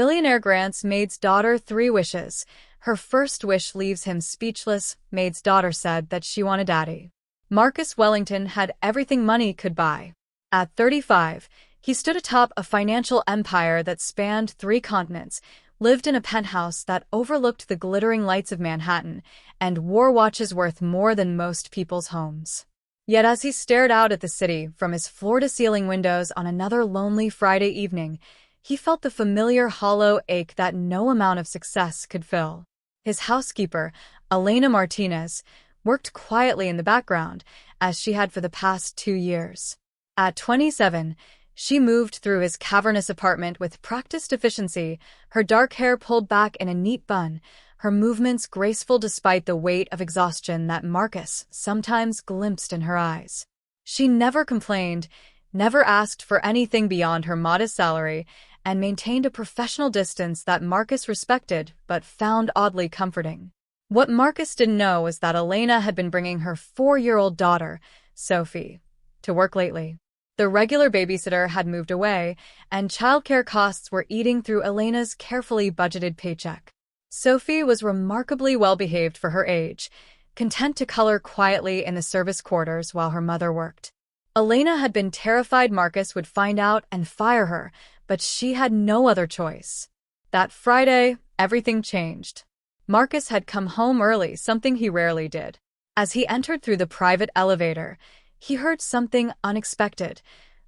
Billionaire grants Maid's daughter 3 wishes. Her first wish leaves him speechless. Maid's daughter said that she wanted daddy. Marcus Wellington had everything money could buy. At 35, he stood atop a financial empire that spanned 3 continents, lived in a penthouse that overlooked the glittering lights of Manhattan, and wore watches worth more than most people's homes. Yet as he stared out at the city from his floor-to-ceiling windows on another lonely Friday evening, he felt the familiar hollow ache that no amount of success could fill. His housekeeper, Elena Martinez, worked quietly in the background, as she had for the past 2 years. At 27, she moved through his cavernous apartment with practiced efficiency, her dark hair pulled back in a neat bun, her movements graceful despite the weight of exhaustion that Marcus sometimes glimpsed in her eyes. She never complained, never asked for anything beyond her modest salary, and maintained a professional distance that Marcus respected but found oddly comforting. What Marcus didn't know was that Elena had been bringing her 4-year-old daughter, Sophie, to work lately. The regular babysitter had moved away, and childcare costs were eating through Elena's carefully budgeted paycheck. Sophie was remarkably well-behaved for her age, content to color quietly in the service quarters while her mother worked. Elena had been terrified Marcus would find out and fire her, but she had no other choice. That Friday, everything changed. Marcus had come home early, something he rarely did. As he entered through the private elevator, he heard something unexpected,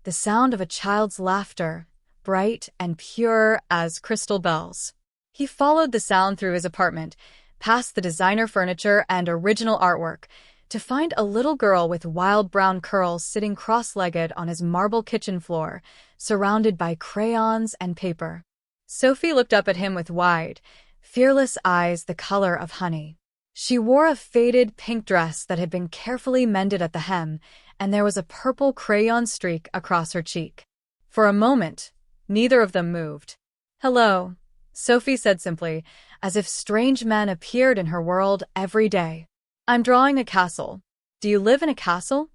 the sound of a child's laughter, bright and pure as crystal bells. He followed the sound through his apartment, past the designer furniture and original artwork, to find a little girl with wild brown curls sitting cross-legged on his marble kitchen floor, surrounded by crayons and paper. Sophie looked up at him with wide, fearless eyes the color of honey. She wore a faded pink dress that had been carefully mended at the hem, and there was a purple crayon streak across her cheek. For a moment, neither of them moved. "Hello," Sophie said simply, as if strange men appeared in her world every day. "I'm drawing a castle. Do you live in a castle?"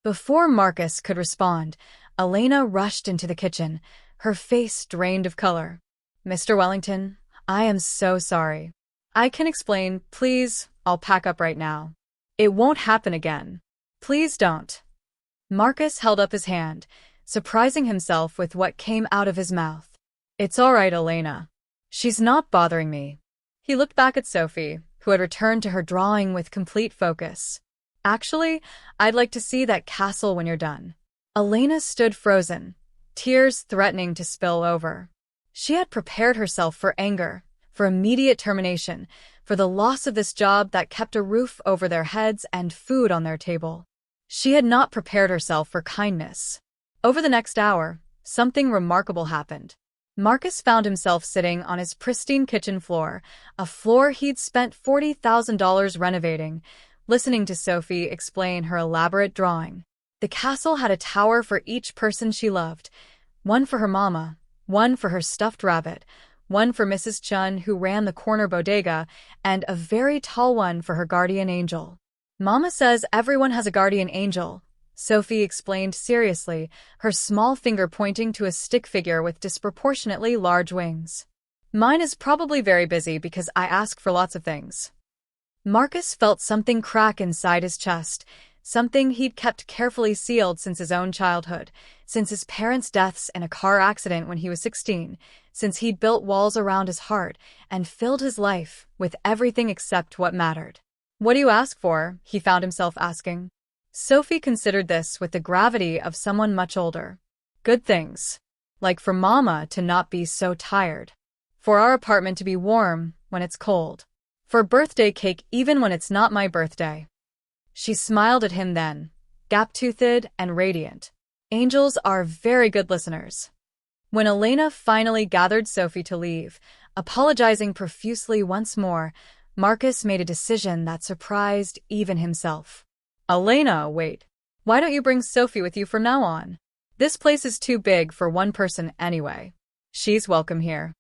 Before Marcus could respond, Elena rushed into the kitchen, her face drained of color. "Mr. Wellington, I am so sorry. I can explain, please. I'll pack up right now. It won't happen again. Please don't." Marcus held up his hand, surprising himself with what came out of his mouth. "It's all right, Elena. She's not bothering me." He looked back at Sophie, who had returned to her drawing with complete focus. "Actually, I'd like to see that castle when you're done." Elena stood frozen, tears threatening to spill over. She had prepared herself for anger, for immediate termination, for the loss of this job that kept a roof over their heads and food on their table. She had not prepared herself for kindness. Over the next hour, something remarkable happened. Marcus found himself sitting on his pristine kitchen floor, a floor he'd spent $40,000 renovating, listening to Sophie explain her elaborate drawing. The castle had a tower for each person she loved, one for her mama, one for her stuffed rabbit, one for Mrs. Chun who ran the corner bodega, and a very tall one for her guardian angel. "Mama says everyone has a guardian angel," Sophie explained seriously, her small finger pointing to a stick figure with disproportionately large wings. "Mine is probably very busy because I ask for lots of things." Marcus felt something crack inside his chest, something he'd kept carefully sealed since his own childhood, since his parents' deaths in a car accident when he was 16, since he'd built walls around his heart and filled his life with everything except what mattered. "What do you ask for?" he found himself asking. Sophie considered this with the gravity of someone much older. "Good things. Like for Mama to not be so tired. For our apartment to be warm when it's cold. For birthday cake even when it's not my birthday." She smiled at him then, gap-toothed and radiant. Angels are very good listeners. When Elena finally gathered Sophie to leave, apologizing profusely once more, Marcus made a decision that surprised even himself. "Elena, wait. Why don't you bring Sophie with you from now on? This place is too big for one person anyway. She's welcome here."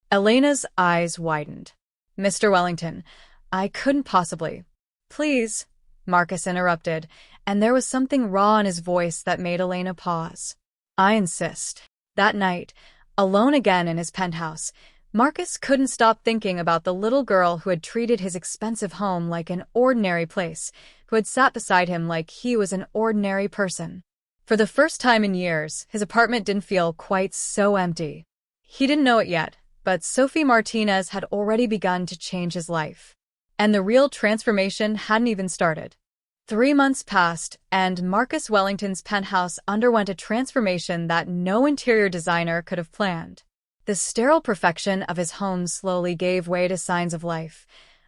Elena's eyes widened. "Mr. Wellington, I couldn't possibly." "Please," Marcus interrupted, and there was something raw in his voice that made Elena pause. "I insist." That night, Alone again in his penthouse, Marcus couldn't stop thinking about the little girl who had treated his expensive home like an ordinary place, who had sat beside him like he was an ordinary person. For the first time in years, his apartment didn't feel quite so empty. He didn't know it yet, but Sophie Martinez had already begun to change his life. And the real transformation hadn't even started. 3 months passed, and Marcus Wellington's penthouse underwent a transformation that no interior designer could have planned. The sterile perfection of his home slowly gave way to signs of life.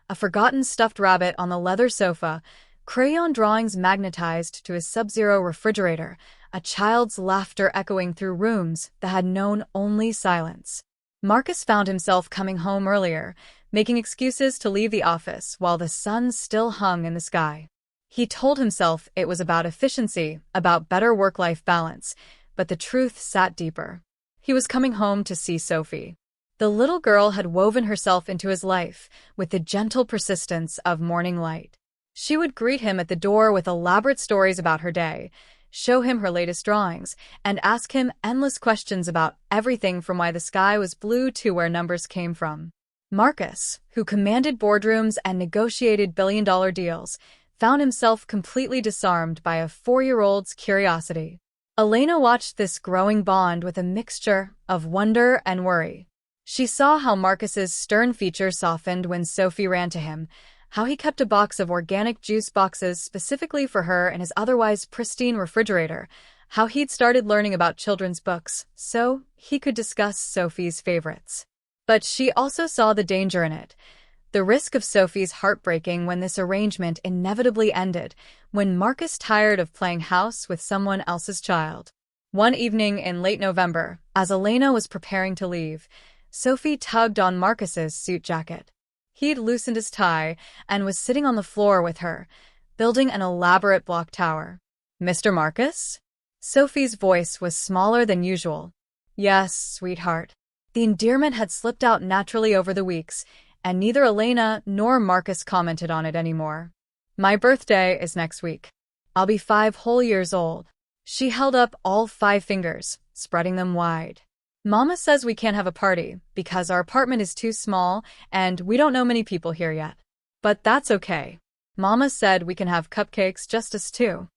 A forgotten stuffed rabbit on the leather sofa, crayon drawings magnetized to his sub-zero refrigerator, a child's laughter echoing through rooms that had known only silence. Marcus found himself coming home earlier, making excuses to leave the office while the sun still hung in the sky. He told himself it was about efficiency, about better work-life balance, but the truth sat deeper. He was coming home to see Sophie. The little girl had woven herself into his life with the gentle persistence of morning light. She would greet him at the door with elaborate stories about her day, show him her latest drawings, and ask him endless questions about everything from why the sky was blue to where numbers came from. Marcus, who commanded boardrooms and negotiated billion-dollar deals, found himself completely disarmed by a 4-year-old's curiosity. Elena watched this growing bond with a mixture of wonder and worry. She saw how Marcus's stern features softened when Sophie ran to him, how he kept a box of organic juice boxes specifically for her in his otherwise pristine refrigerator, how he'd started learning about children's books so he could discuss Sophie's favorites. But she also saw the danger in it. The risk of Sophie's heartbreaking when this arrangement inevitably ended, when Marcus tired of playing house with someone else's child. One evening in late November, as Elena was preparing to leave, Sophie tugged on Marcus's suit jacket. He'd loosened his tie and was sitting on the floor with her, building an elaborate block tower. "Mr. Marcus?" Sophie's voice was smaller than usual. "Yes, sweetheart." The endearment had slipped out naturally over the weeks, and neither Elena nor Marcus commented on it anymore. "My birthday is next week. I'll be 5 whole years old." She held up all 5 fingers, spreading them wide. "Mama says we can't have a party because our apartment is too small and we don't know many people here yet. But that's okay. Mama said we can have cupcakes just us two."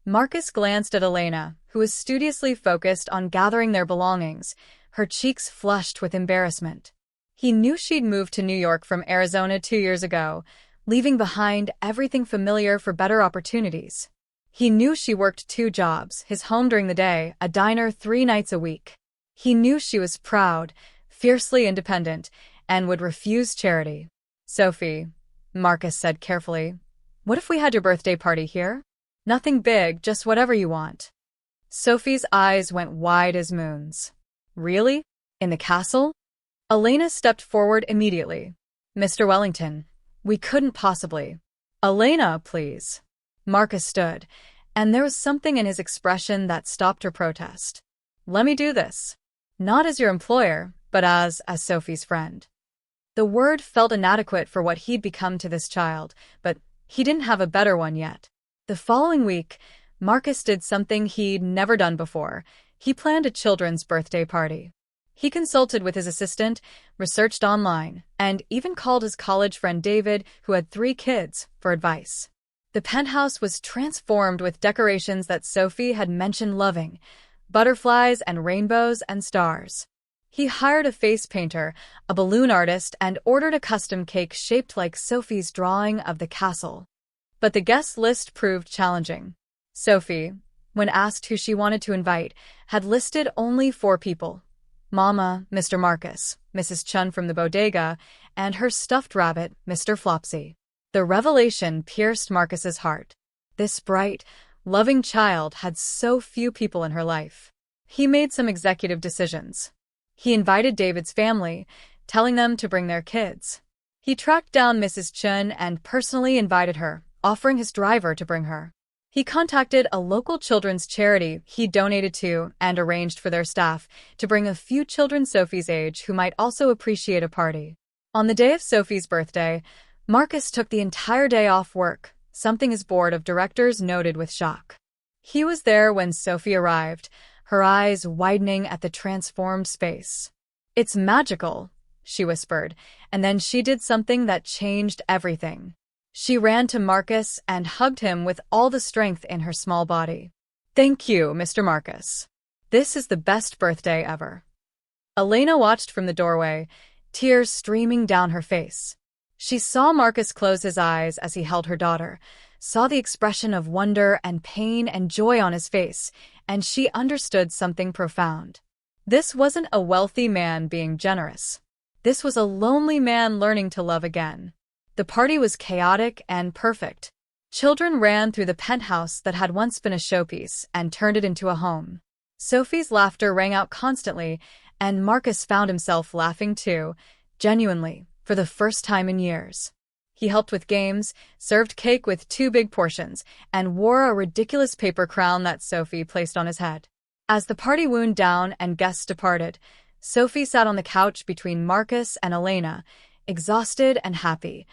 Marcus glanced at Elena, who was studiously focused on gathering their belongings, her cheeks flushed with embarrassment. He knew she'd moved to New York from Arizona 2 years ago, leaving behind everything familiar for better opportunities. He knew she worked 2 jobs, his home during the day, a diner 3 nights a week. He knew she was proud, fiercely independent, and would refuse charity. "Sophie," Marcus said carefully, "what if we had your birthday party here? Nothing big, just whatever you want." Sophie's eyes went wide as moons. "Really? In the castle?" Elena stepped forward immediately. "Mr. Wellington, we couldn't possibly." "Elena, please." Marcus stood, and there was something in his expression that stopped her protest. "Let me do this. Not as your employer, but as Sophie's friend." The word felt inadequate for what he'd become to this child, but he didn't have a better one yet. The following week, Marcus did something he'd never done before. He planned a children's birthday party. He consulted with his assistant, researched online, and even called his college friend David, who had 3 kids, for advice. The penthouse was transformed with decorations that Sophie had mentioned loving, butterflies and rainbows and stars. He hired a face painter, a balloon artist, and ordered a custom cake shaped like Sophie's drawing of the castle. But the guest list proved challenging. Sophie, when asked who she wanted to invite, had listed only 4 people: Mama, Mr. Marcus, Mrs. Chun from the bodega, and her stuffed rabbit, Mr. Flopsy. The revelation pierced Marcus's heart. This bright, loving child had so few people in her life. He made some executive decisions. He invited David's family, telling them to bring their kids. He tracked down Mrs. Chun and personally invited her, offering his driver to bring her. He contacted a local children's charity he donated to and arranged for their staff to bring a few children Sophie's age who might also appreciate a party. On the day of Sophie's birthday, Marcus took the entire day off work, something his board of directors noted with shock. He was there when Sophie arrived, her eyes widening at the transformed space. "It's magical," she whispered, and then she did something that changed everything. She ran to Marcus and hugged him with all the strength in her small body. "Thank you, Mr. Marcus. This is the best birthday ever." Elena watched from the doorway, tears streaming down her face. She saw Marcus close his eyes as he held her daughter, saw the expression of wonder and pain and joy on his face, and she understood something profound. This wasn't a wealthy man being generous. This was a lonely man learning to love again. The party was chaotic and perfect. Children ran through the penthouse that had once been a showpiece and turned it into a home. Sophie's laughter rang out constantly, and Marcus found himself laughing too, genuinely, for the first time in years. He helped with games, served cake with 2 big portions, and wore a ridiculous paper crown that Sophie placed on his head. As the party wound down and guests departed, Sophie sat on the couch between Marcus and Elena, exhausted and happy,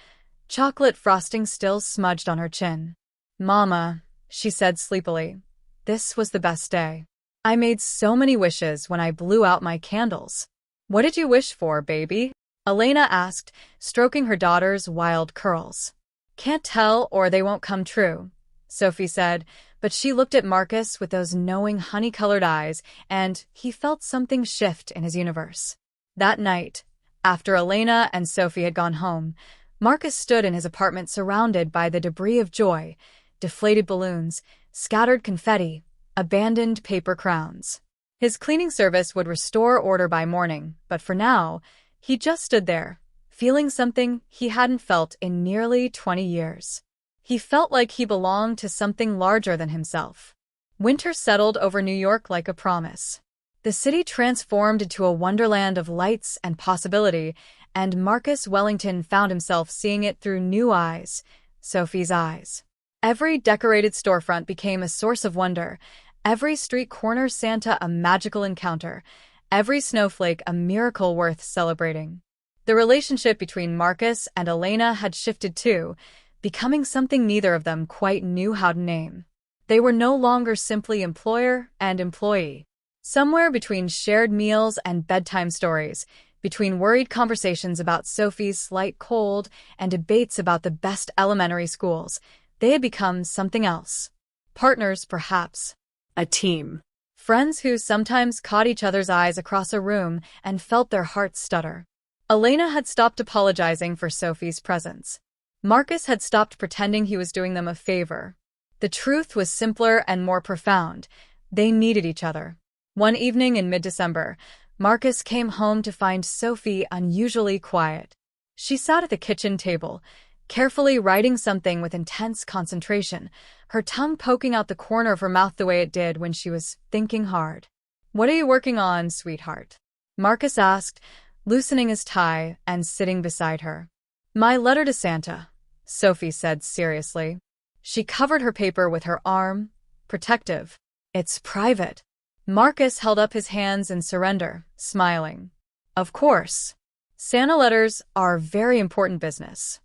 chocolate frosting still smudged on her chin. "Mama," she said sleepily, "this was the best day. I made so many wishes when I blew out my candles." "What did you wish for, baby?" Elena asked, stroking her daughter's wild curls. "Can't tell or they won't come true," Sophie said, but she looked at Marcus with those knowing honey-colored eyes, and he felt something shift in his universe. That night, after Elena and Sophie had gone home, Marcus stood in his apartment surrounded by the debris of joy, deflated balloons, scattered confetti, abandoned paper crowns. His cleaning service would restore order by morning, but for now, he just stood there, feeling something he hadn't felt in nearly 20 years. He felt like he belonged to something larger than himself. Winter settled over New York like a promise. The city transformed into a wonderland of lights and possibility, and Marcus Wellington found himself seeing it through new eyes, Sophie's eyes. Every decorated storefront became a source of wonder, every street corner Santa a magical encounter, every snowflake a miracle worth celebrating. The relationship between Marcus and Elena had shifted too, becoming something neither of them quite knew how to name. They were no longer simply employer and employee. Somewhere between shared meals and bedtime stories, between worried conversations about Sophie's slight cold and debates about the best elementary schools, they had become something else. Partners, perhaps. A team. Friends who sometimes caught each other's eyes across a room and felt their hearts stutter. Elena had stopped apologizing for Sophie's presence. Marcus had stopped pretending he was doing them a favor. The truth was simpler and more profound. They needed each other. One evening in mid-December, Marcus came home to find Sophie unusually quiet. She sat at the kitchen table, carefully writing something with intense concentration, her tongue poking out the corner of her mouth the way it did when she was thinking hard. "What are you working on, sweetheart?" Marcus asked, loosening his tie and sitting beside her. "My letter to Santa," Sophie said seriously. She covered her paper with her arm, protective. "It's private." Marcus held up his hands in surrender, smiling. "Of course. Santa letters are very important business."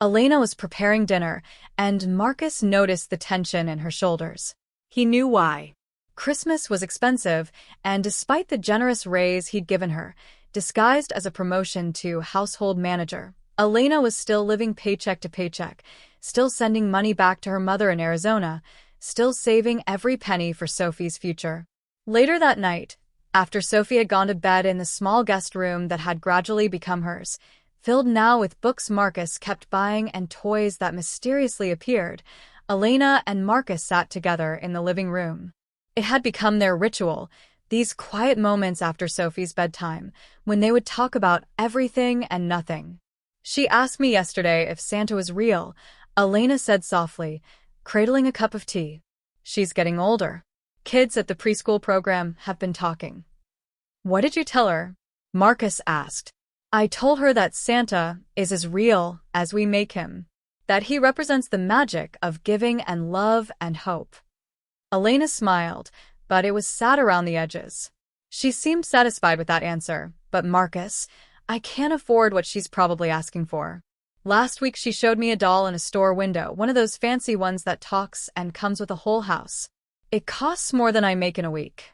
Elena was preparing dinner, and Marcus noticed the tension in her shoulders. He knew why. Christmas was expensive, and despite the generous raise he'd given her, disguised as a promotion to household manager, Elena was still living paycheck to paycheck, still sending money back to her mother in Arizona, still saving every penny for Sophie's future. Later that night, after Sophie had gone to bed in the small guest room that had gradually become hers, filled now with books Marcus kept buying and toys that mysteriously appeared, Elena and Marcus sat together in the living room. It had become their ritual, these quiet moments after Sophie's bedtime, when they would talk about everything and nothing. "She asked me yesterday if Santa was real," Elena said softly, cradling a cup of tea. "She's getting older. Kids at the preschool program have been talking." "What did you tell her?" Marcus asked. "I told her that Santa is as real as we make him, that he represents the magic of giving and love and hope." Elena smiled, but it was sad around the edges. She seemed satisfied with that answer, but Marcus, "I can't afford what she's probably asking for. Last week she showed me a doll in a store window, one of those fancy ones that talks and comes with a whole house. It costs more than I make in a week."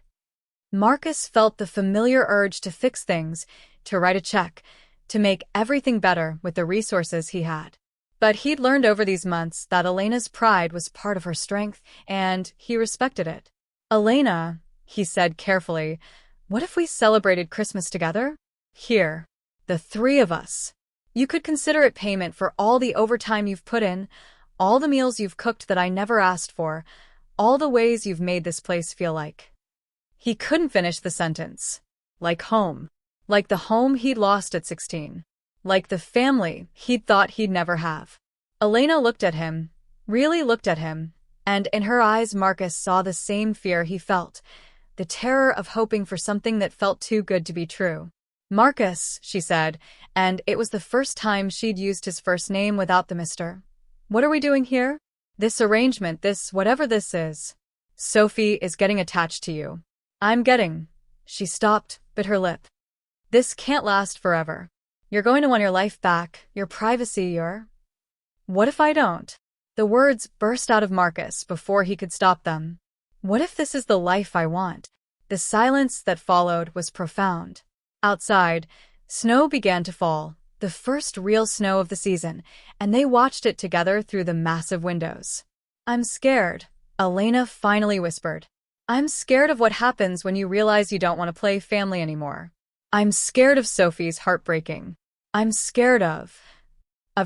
Marcus felt the familiar urge to fix things, to write a check, to make everything better with the resources he had. But he'd learned over these months that Elena's pride was part of her strength, and he respected it. "Elena," he said carefully, "what if we celebrated Christmas together? Here. The three of us. You could consider it payment for all the overtime you've put in, all the meals you've cooked that I never asked for, all the ways you've made this place feel like." He couldn't finish the sentence. Like home. Like the home he'd lost at 16. Like the family he'd thought he'd never have. Elena looked at him, really looked at him, and in her eyes Marcus saw the same fear he felt, the terror of hoping for something that felt too good to be true. "Marcus," she said, and it was the first time she'd used his first name without the Mr. "What are we doing here? This arrangement, this whatever this is. Sophie is getting attached to you. I'm getting—" She stopped, bit her lip. "This can't last forever. You're going to want your life back, your privacy, your—" "What if I don't?" The words burst out of Marcus before he could stop them. "What if this is the life I want?" The silence that followed was profound. Outside, snow began to fall, the first real snow of the season, and they watched it together through the massive windows. "I'm scared," Elena finally whispered. "I'm scared of what happens when you realize you don't want to play family anymore. I'm scared of Sophie's heartbreaking. I'm scared of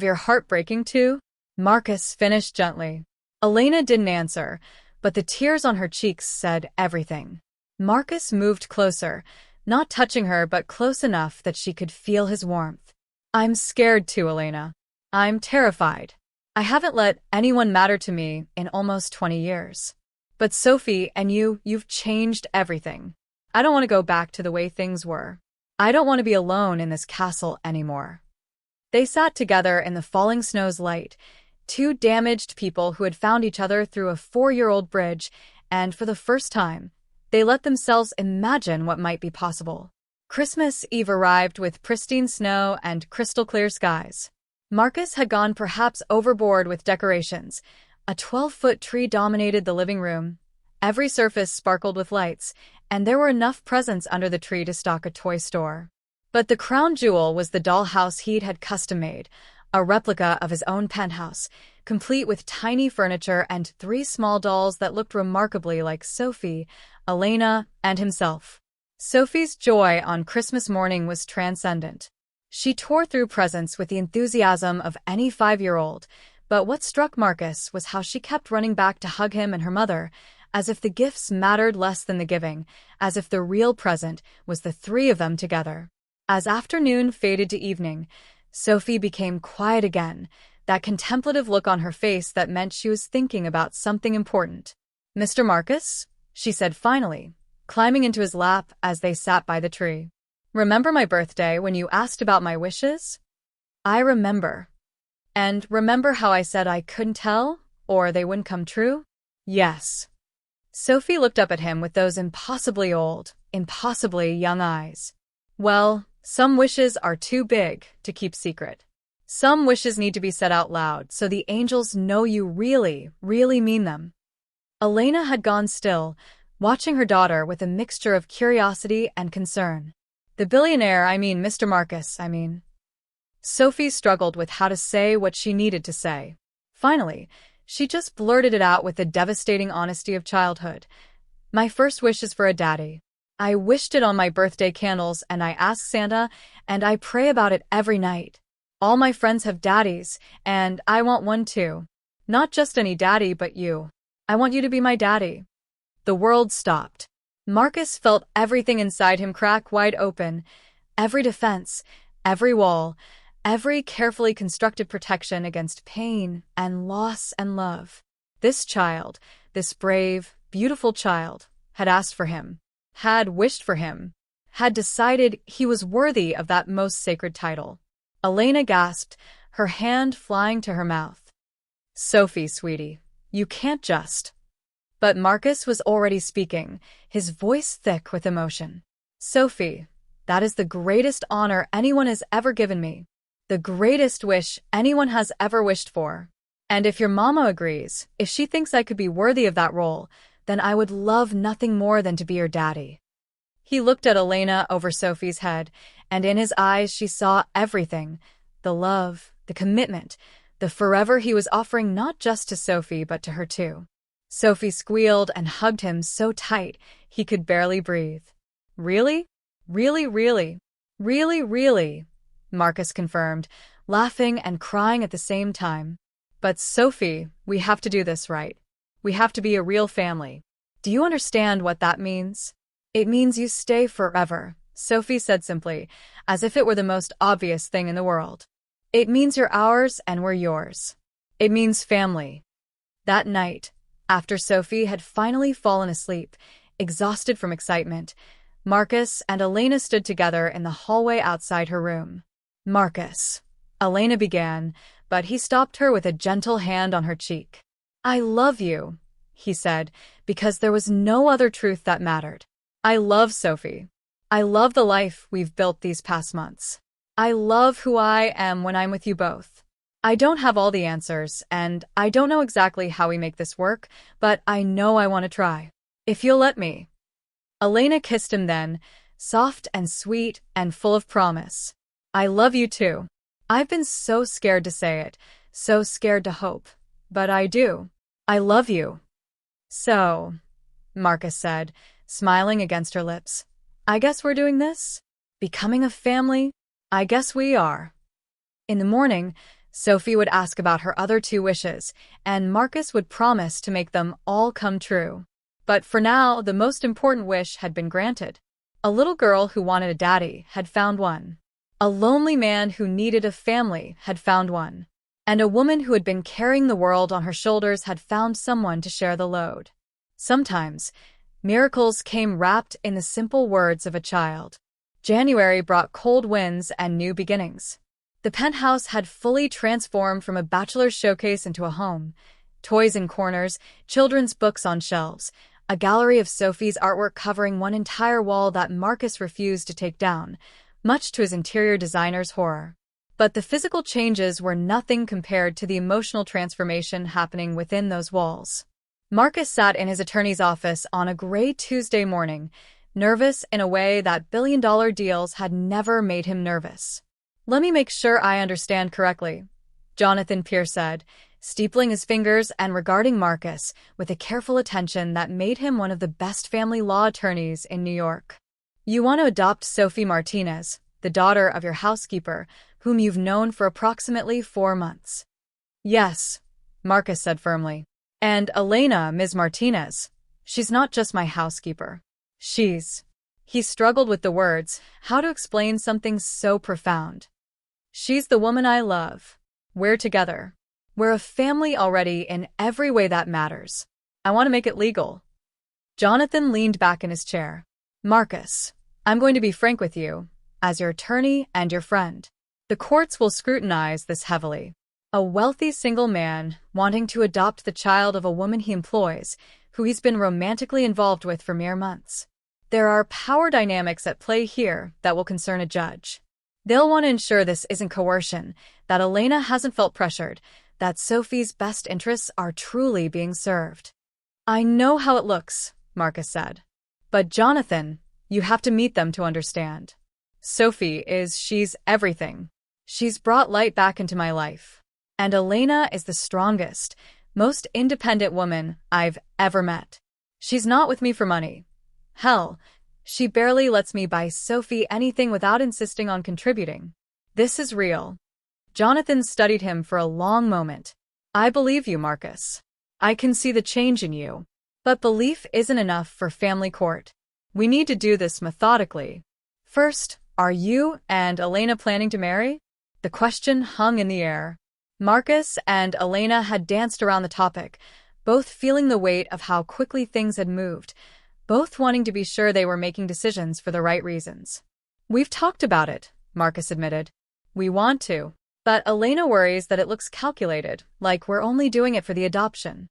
your heartbreaking too?" Marcus finished gently. Elena didn't answer, but the tears on her cheeks said everything. Marcus moved closer, not touching her but close enough that she could feel his warmth. "I'm scared too, Elena. I'm terrified. I haven't let anyone matter to me in almost 20 years. But Sophie and you've changed everything. I don't want to go back to the way things were. I don't want to be alone in this castle anymore." They sat together in the falling snow's light, two damaged people who had found each other through a 4-year-old bridge, and for the first time, they let themselves imagine what might be possible. Christmas Eve arrived with pristine snow and crystal-clear skies. Marcus had gone perhaps overboard with decorations. A 12-foot tree dominated the living room. Every surface sparkled with lights, and there were enough presents under the tree to stock a toy store. But the crown jewel was the dollhouse he'd had custom-made, a replica of his own penthouse, complete with tiny furniture and 3 small dolls that looked remarkably like Sophie, Elena, and himself. Sophie's joy on Christmas morning was transcendent. She tore through presents with the enthusiasm of any 5-year-old, but what struck Marcus was how she kept running back to hug him and her mother, as if the gifts mattered less than the giving, as if the real present was the 3 of them together. As afternoon faded to evening, Sophie became quiet again, that contemplative look on her face that meant she was thinking about something important. "Mr. Marcus?" she said finally, climbing into his lap as they sat by the tree. "Remember my birthday when you asked about my wishes?" "I remember." "And remember how I said I couldn't tell, or they wouldn't come true?" "Yes." Sophie looked up at him with those impossibly old, impossibly young eyes. "Well, some wishes are too big to keep secret. Some wishes need to be said out loud so the angels know you really, really mean them." Elena had gone still, watching her daughter with a mixture of curiosity and concern. "The billionaire, Mr. Marcus, Sophie struggled with how to say what she needed to say. Finally, she just blurted it out with the devastating honesty of childhood. "My first wish is for a daddy. I wished it on my birthday candles, and I ask Santa, and I pray about it every night. All my friends have daddies, and I want one too. Not just any daddy, but you. I want you to be my daddy." The world stopped. Marcus felt everything inside him crack wide open, every defense, every wall, every carefully constructed protection against pain and loss and love. This child, this brave, beautiful child, had asked for him, had wished for him, had decided he was worthy of that most sacred title. Elena gasped, her hand flying to her mouth. "Sophie, sweetie, you can't just—" But Marcus was already speaking, his voice thick with emotion. "Sophie, that is the greatest honor anyone has ever given me. The greatest wish anyone has ever wished for. And if your mama agrees, if she thinks I could be worthy of that role, then I would love nothing more than to be your daddy." He looked at Elena over Sophie's head, and in his eyes she saw everything. The love, the commitment, the forever he was offering not just to Sophie but to her too. Sophie squealed and hugged him so tight he could barely breathe. Really? Really, really? Really, really? Marcus confirmed, laughing and crying at the same time. But Sophie, we have to do this right. We have to be a real family. Do you understand what that means? It means you stay forever, Sophie said simply, as if it were the most obvious thing in the world. It means you're ours and we're yours. It means family. That night, after Sophie had finally fallen asleep, exhausted from excitement, Marcus and Elena stood together in the hallway outside her room. Marcus, Elena began, but he stopped her with a gentle hand on her cheek. I love you, he said, because there was no other truth that mattered. I love Sophie. I love the life we've built these past months. I love who I am when I'm with you both. I don't have all the answers, and I don't know exactly how we make this work, but I know I want to try. If you'll let me. Elena kissed him then, soft and sweet and full of promise. I love you too. I've been so scared to say it, so scared to hope. But I do. I love you. So, Marcus said, smiling against her lips. I guess we're doing this? Becoming a family? I guess we are. In the morning, Sophie would ask about her other two wishes, and Marcus would promise to make them all come true. But for now, the most important wish had been granted. A little girl who wanted a daddy had found one. A lonely man who needed a family had found one. And a woman who had been carrying the world on her shoulders had found someone to share the load. Sometimes, miracles came wrapped in the simple words of a child. January brought cold winds and new beginnings. The penthouse had fully transformed from a bachelor's showcase into a home. Toys in corners, children's books on shelves, a gallery of Sophie's artwork covering one entire wall that Marcus refused to take down, much to his interior designer's horror. But the physical changes were nothing compared to the emotional transformation happening within those walls. Marcus sat in his attorney's office on a gray Tuesday morning, nervous in a way that billion-dollar deals had never made him nervous. Let me make sure I understand correctly, Jonathan Pierce said, steepling his fingers and regarding Marcus with a careful attention that made him one of the best family law attorneys in New York. You want to adopt Sophie Martinez, the daughter of your housekeeper, whom you've known for approximately 4 months. Yes, Marcus said firmly. And Elena, Ms. Martinez. She's not just my housekeeper. He struggled with the words, how to explain something so profound. She's the woman I love. We're together. We're a family already in every way that matters. I want to make it legal. Jonathan leaned back in his chair. Marcus, I'm going to be frank with you, as your attorney and your friend. The courts will scrutinize this heavily. A wealthy single man wanting to adopt the child of a woman he employs, who he's been romantically involved with for mere months. There are power dynamics at play here that will concern a judge. They'll want to ensure this isn't coercion, that Elena hasn't felt pressured, that Sophie's best interests are truly being served. I know how it looks, Marcus said. But Jonathan, you have to meet them to understand. She's everything. She's brought light back into my life. And Elena is the strongest, most independent woman I've ever met. She's not with me for money. Hell, she barely lets me buy Sophie anything without insisting on contributing. This is real. Jonathan studied him for a long moment. I believe you, Marcus. I can see the change in you. But belief isn't enough for family court. We need to do this methodically. First, are you and Elena planning to marry? The question hung in the air. Marcus and Elena had danced around the topic, both feeling the weight of how quickly things had moved, both wanting to be sure they were making decisions for the right reasons. We've talked about it, Marcus admitted. We want to. But Elena worries that it looks calculated, like we're only doing it for the adoption.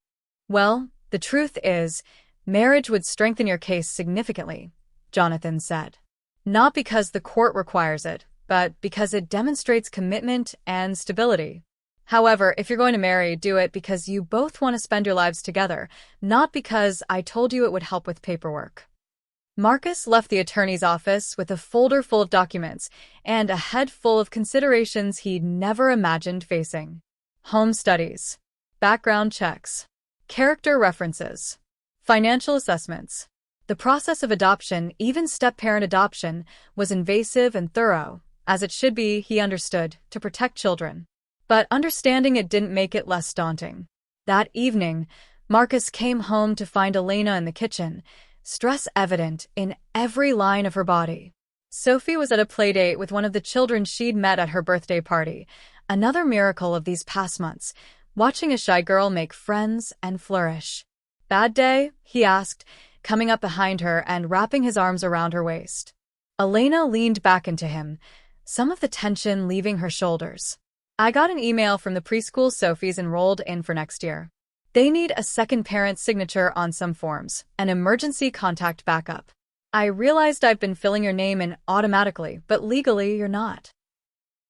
Well, the truth is, marriage would strengthen your case significantly, Jonathan said. Not because the court requires it, but because it demonstrates commitment and stability. However, if you're going to marry, do it because you both want to spend your lives together, not because I told you it would help with paperwork. Marcus left the attorney's office with a folder full of documents and a head full of considerations he'd never imagined facing. Home studies, background checks, character references, financial assessments. The process of adoption, even step-parent adoption, was invasive and thorough, as it should be, he understood, to protect children. But understanding it didn't make it less daunting. That evening, Marcus came home to find Elena in the kitchen, stress evident in every line of her body. Sophie was at a playdate with one of the children she'd met at her birthday party, another miracle of these past months, watching a shy girl make friends and flourish. "Bad day?" he asked, coming up behind her and wrapping his arms around her waist. Elena leaned back into him, some of the tension leaving her shoulders. "I got an email from the preschool Sophie's enrolled in for next year. They need a second parent's signature on some forms, an emergency contact backup. I realized I've been filling your name in automatically, but legally you're not."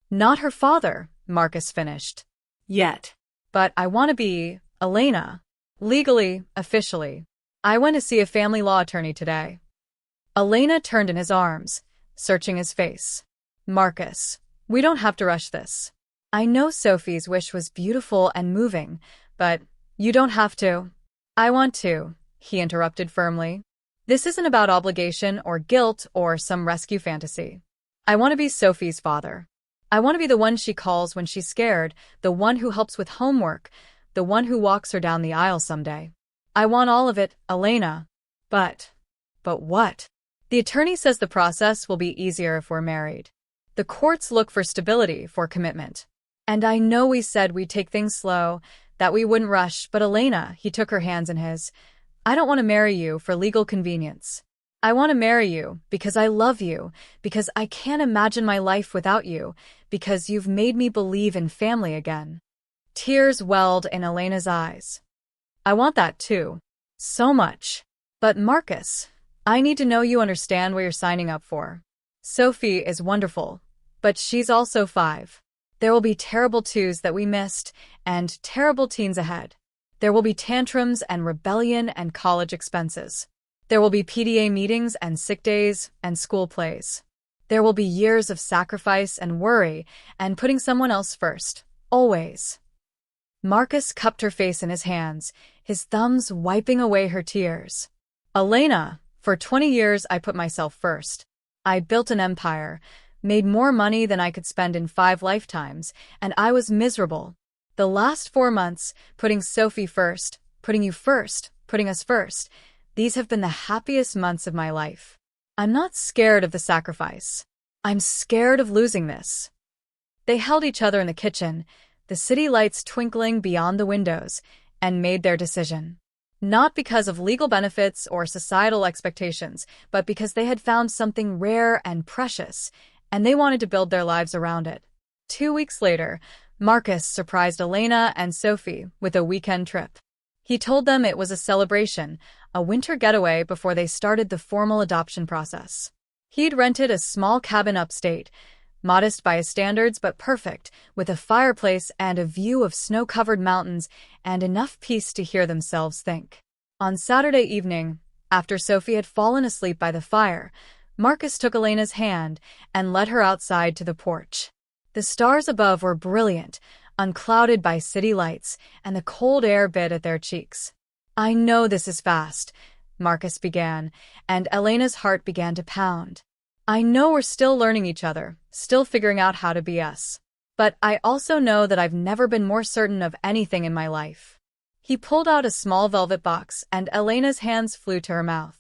"Not her father," Marcus finished. "Yet. But I want to be, Elena. Legally, officially. I went to see a family law attorney today." Elena turned in his arms, searching his face. "Marcus, we don't have to rush this. I know Sophie's wish was beautiful and moving, but you don't have to." "I want to," he interrupted firmly. "This isn't about obligation or guilt or some rescue fantasy. I want to be Sophie's father. I want to be the one she calls when she's scared, the one who helps with homework, the one who walks her down the aisle someday. I want all of it, Elena." But what? "The attorney says the process will be easier if we're married. The courts look for stability, for commitment. And I know we said we'd take things slow, that we wouldn't rush, but Elena," he took her hands in his, "I don't want to marry you for legal convenience. I want to marry you because I love you, because I can't imagine my life without you, because you've made me believe in family again." Tears welled in Elena's eyes. "I want that too. So much. But Marcus, I need to know you understand what you're signing up for. Sophie is wonderful, but she's also 5. There will be terrible twos that we missed, and terrible teens ahead. There will be tantrums and rebellion and college expenses. There will be PTA meetings and sick days and school plays. There will be years of sacrifice and worry and putting someone else first, always." Marcus cupped her face in his hands, his thumbs wiping away her tears. "Elena, for 20 years I put myself first. I built an empire, made more money than I could spend in 5 lifetimes, and I was miserable. The last 4 months, putting Sophie first, putting you first, putting us first, these have been the happiest months of my life. I'm not scared of the sacrifice. I'm scared of losing this." They held each other in the kitchen, the city lights twinkling beyond the windows, and made their decision. Not because of legal benefits or societal expectations, but because they had found something rare and precious, and they wanted to build their lives around it. 2 weeks later, Marcus surprised Elena and Sophie with a weekend trip. He told them it was a celebration, a winter getaway before they started the formal adoption process. He'd rented a small cabin upstate, modest by his standards but perfect, with a fireplace and a view of snow-covered mountains and enough peace to hear themselves think. On Saturday evening, after Sophie had fallen asleep by the fire, Marcus took Elena's hand and led her outside to the porch. The stars above were brilliant, unclouded by city lights, and the cold air bit at their cheeks. "I know this is fast," Marcus began, and Elena's heart began to pound. "I know we're still learning each other, still figuring out how to be us. But I also know that I've never been more certain of anything in my life." He pulled out a small velvet box, and Elena's hands flew to her mouth.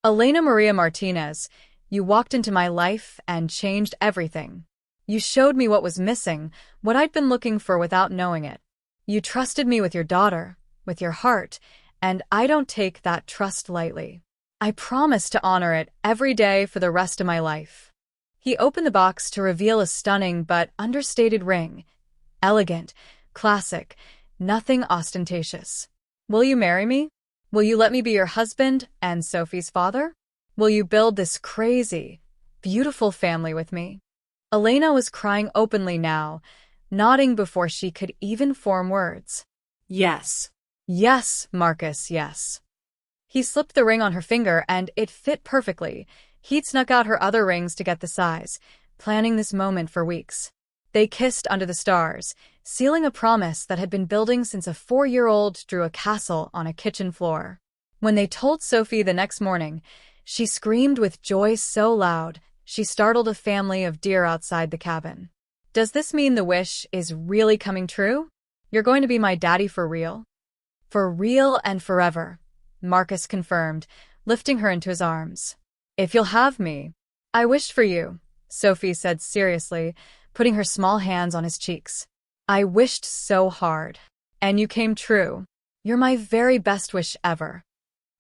"Elena Maria Martinez, you walked into my life and changed everything. You showed me what was missing, what I'd been looking for without knowing it. You trusted me with your daughter, with your heart, and I don't take that trust lightly. I promise to honor it every day for the rest of my life." He opened the box to reveal a stunning but understated ring. Elegant, classic, nothing ostentatious. "Will you marry me? Will you let me be your husband and Sophie's father? Will you build this crazy, beautiful family with me?" Elena was crying openly now, nodding before she could even form words. "Yes. Yes, Marcus, yes." He slipped the ring on her finger and it fit perfectly. He'd snuck out her other rings to get the size, planning this moment for weeks. They kissed under the stars, sealing a promise that had been building since a 4-year-old drew a castle on a kitchen floor. When they told Sophie the next morning, she screamed with joy so loud, she startled a family of deer outside the cabin. "Does this mean the wish is really coming true? You're going to be my daddy for real?" "For real and forever," Marcus confirmed, lifting her into his arms. "If you'll have me." "I wished for you," Sophie said seriously, putting her small hands on his cheeks. "I wished so hard. And you came true. You're my very best wish ever."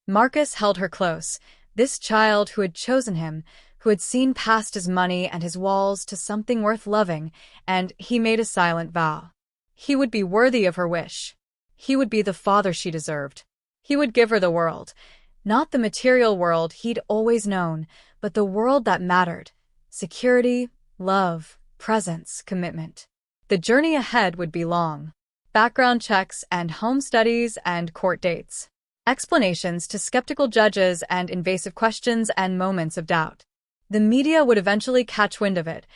Marcus held her close, this child who had chosen him, who had seen past his money and his walls to something worth loving, and he made a silent vow. He would be worthy of her wish. He would be the father she deserved. He would give her the world. Not the material world he'd always known, but the world that mattered. Security, love, presence, commitment. The journey ahead would be long. Background checks and home studies and court dates. Explanations to skeptical judges and invasive questions and moments of doubt. The media would eventually catch wind of it.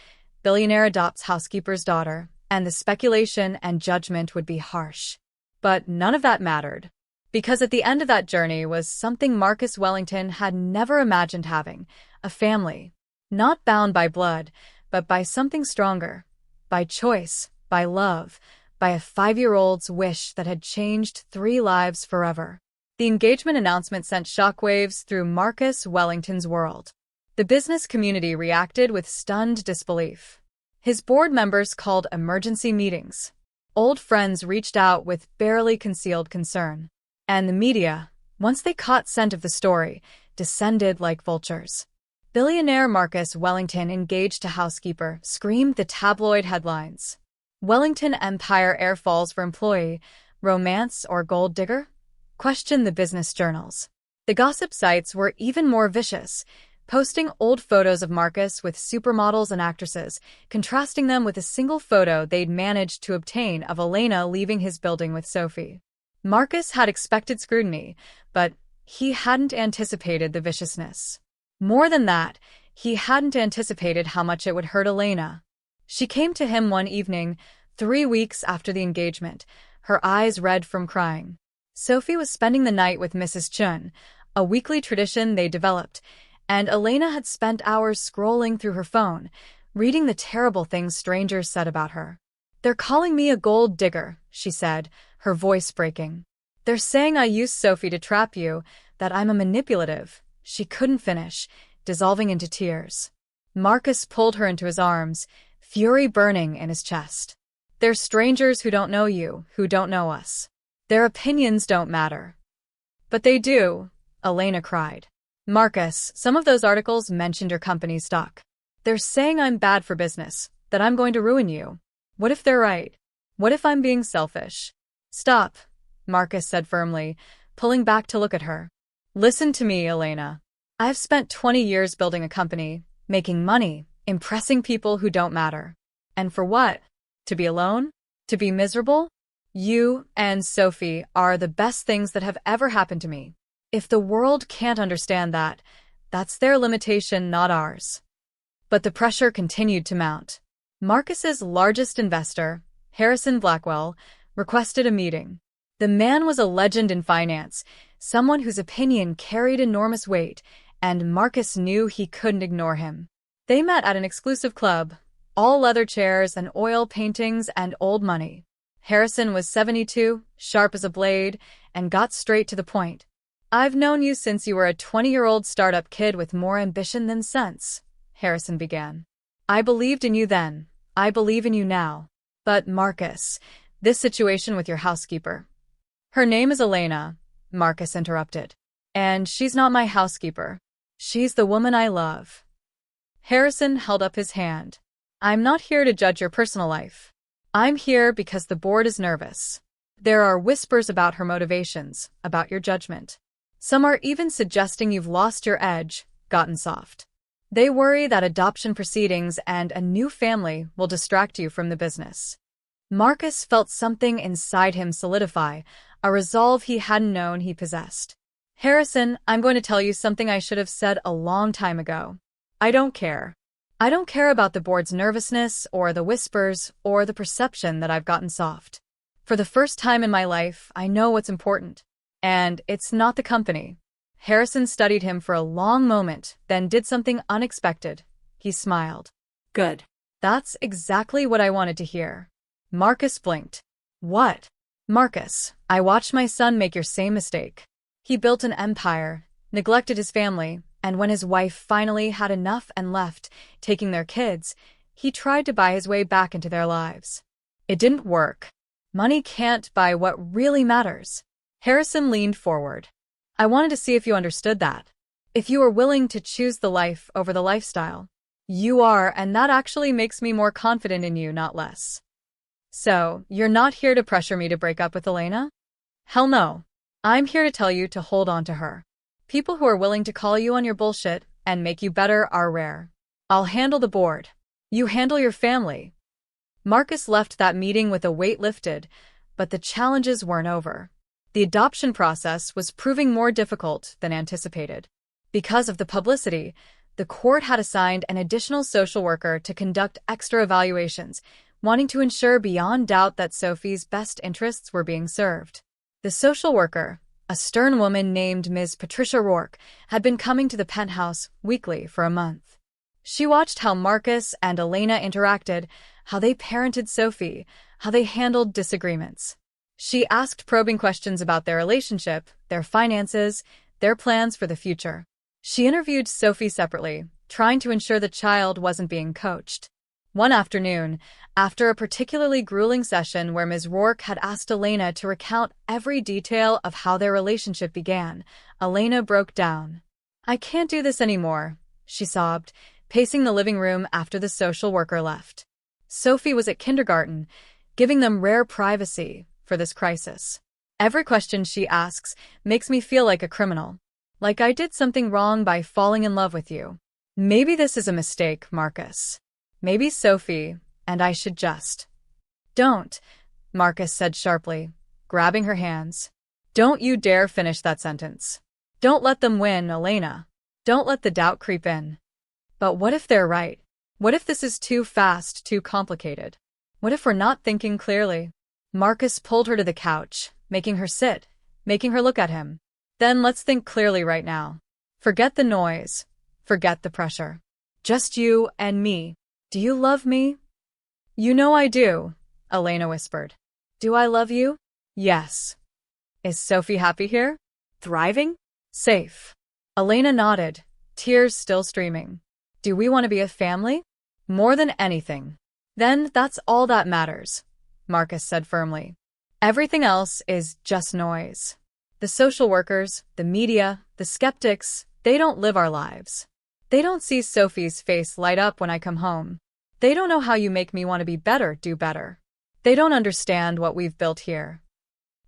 Billionaire adopts housekeeper's daughter, and the speculation and judgment would be harsh. But none of that mattered. Because at the end of that journey was something Marcus Wellington had never imagined having, a family. Not bound by blood, but by something stronger. By choice, by love, by a 5-year-old's wish that had changed 3 lives forever. The engagement announcement sent shockwaves through Marcus Wellington's world. The business community reacted with stunned disbelief. His board members called emergency meetings. Old friends reached out with barely concealed concern. And the media, once they caught scent of the story, descended like vultures. Billionaire Marcus Wellington engaged to housekeeper screamed the tabloid headlines. Wellington Empire Air falls for employee, romance or gold digger? Questioned the business journals. The gossip sites were even more vicious, posting old photos of Marcus with supermodels and actresses, contrasting them with a single photo they'd managed to obtain of Elena leaving his building with Sophie. Marcus had expected scrutiny, but he hadn't anticipated the viciousness. More than that, he hadn't anticipated how much it would hurt Elena. She came to him one evening, 3 weeks after the engagement, her eyes red from crying. Sophie was spending the night with Mrs. Chun, a weekly tradition they developed, and Elena had spent hours scrolling through her phone, reading the terrible things strangers said about her. "They're calling me a gold digger," she said, her voice breaking. "They're saying I used Sophie to trap you, that I'm a manipulative." She couldn't finish, dissolving into tears. Marcus pulled her into his arms, fury burning in his chest. "They're strangers who don't know you, who don't know us. Their opinions don't matter." "But they do," Elena cried. "Marcus, some of those articles mentioned your company's stock. They're saying I'm bad for business, that I'm going to ruin you. What if they're right? What if I'm being selfish?" "Stop," Marcus said firmly, pulling back to look at her. "Listen to me, Elena. I've spent 20 years building a company, making money, impressing people who don't matter. And for what? To be alone? To be miserable? You and Sophie are the best things that have ever happened to me. If the world can't understand that, that's their limitation, not ours." But the pressure continued to mount. Marcus's largest investor, Harrison Blackwell, requested a meeting. The man was a legend in finance, someone whose opinion carried enormous weight, and Marcus knew he couldn't ignore him. They met at an exclusive club, all leather chairs and oil paintings and old money. Harrison was 72, sharp as a blade, and got straight to the point. "I've known you since you were a 20-year-old startup kid with more ambition than sense," Harrison began. "I believed in you then. I believe in you now. But, Marcus, this situation with your housekeeper." "Her name is Elena," Marcus interrupted. "And she's not my housekeeper. She's the woman I love." Harrison held up his hand. "I'm not here to judge your personal life. I'm here because the board is nervous. There are whispers about her motivations, about your judgment. Some are even suggesting you've lost your edge, gotten soft. They worry that adoption proceedings and a new family will distract you from the business." Marcus felt something inside him solidify, a resolve he hadn't known he possessed. Harrison, I'm going to tell you something I should have said a long time ago. I don't care. I don't care about the board's nervousness or the whispers or the perception that I've gotten soft. For the first time in my life, I know what's important. And it's not the company. Harrison studied him for a long moment, then did something unexpected. He smiled. Good. That's exactly what I wanted to hear. Marcus blinked. What? Marcus, I watched my son make your same mistake. He built an empire, neglected his family, and when his wife finally had enough and left, taking their kids, he tried to buy his way back into their lives. It didn't work. Money can't buy what really matters. Harrison leaned forward. I wanted to see if you understood that. If you were willing to choose the life over the lifestyle. You are, and that actually makes me more confident in you, not less. So, you're not here to pressure me to break up with Elena? Hell no. I'm here to tell you to hold on to her. People who are willing to call you on your bullshit and make you better are rare. I'll handle the board. You handle your family. Marcus left that meeting with a weight lifted, but the challenges weren't over. The adoption process was proving more difficult than anticipated. Because of the publicity, the court had assigned an additional social worker to conduct extra evaluations, wanting to ensure beyond doubt that Sophie's best interests were being served. The social worker, a stern woman named Ms. Patricia Rourke, had been coming to the penthouse weekly for a month. She watched how Marcus and Elena interacted, how they parented Sophie, how they handled disagreements. She asked probing questions about their relationship, their finances, their plans for the future. She interviewed Sophie separately, trying to ensure the child wasn't being coached. One afternoon, after a particularly grueling session where Ms. Rourke had asked Elena to recount every detail of how their relationship began, Elena broke down. I can't do this anymore, she sobbed, pacing the living room after the social worker left. Sophie was at kindergarten, giving them rare privacy for this crisis. Every question she asks makes me feel like a criminal. Like I did something wrong by falling in love with you. Maybe this is a mistake, Marcus. Maybe Sophie, and I should just. Don't, Marcus said sharply, grabbing her hands. Don't you dare finish that sentence. Don't let them win, Elena. Don't let the doubt creep in. But what if they're right? What if this is too fast, too complicated? What if we're not thinking clearly? Marcus pulled her to the couch, making her sit, making her look at him. Then let's think clearly right now. Forget the noise. Forget the pressure. Just you and me. Do you love me? You know I do, Elena whispered. Do I love you? Yes. Is Sophie happy here? Thriving? Safe. Elena nodded, tears still streaming. Do we want to be a family? More than anything. Then that's all that matters, Marcus said firmly. Everything else is just noise. The social workers, the media, the skeptics, they don't live our lives. They don't see Sophie's face light up when I come home. They don't know how you make me want to be better, do better. They don't understand what we've built here.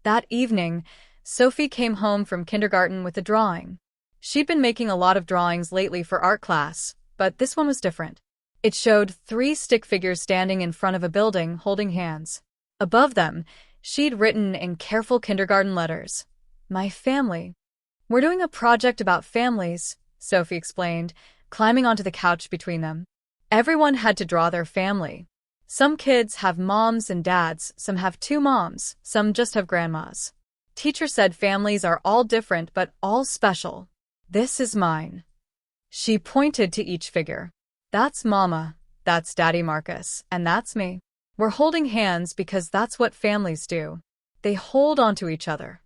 That evening, Sophie came home from kindergarten with a drawing. She'd been making a lot of drawings lately for art class, but this one was different. It showed 3 stick figures standing in front of a building holding hands. Above them, she'd written in careful kindergarten letters, "My family." We're doing a project about families, Sophie explained, climbing onto the couch between them. Everyone had to draw their family. Some kids have moms and dads, some have 2 moms, some just have grandmas. Teacher said families are all different but all special. This is mine. She pointed to each figure. That's Mama, that's Daddy Marcus, and that's me. We're holding hands because that's what families do. They hold onto each other.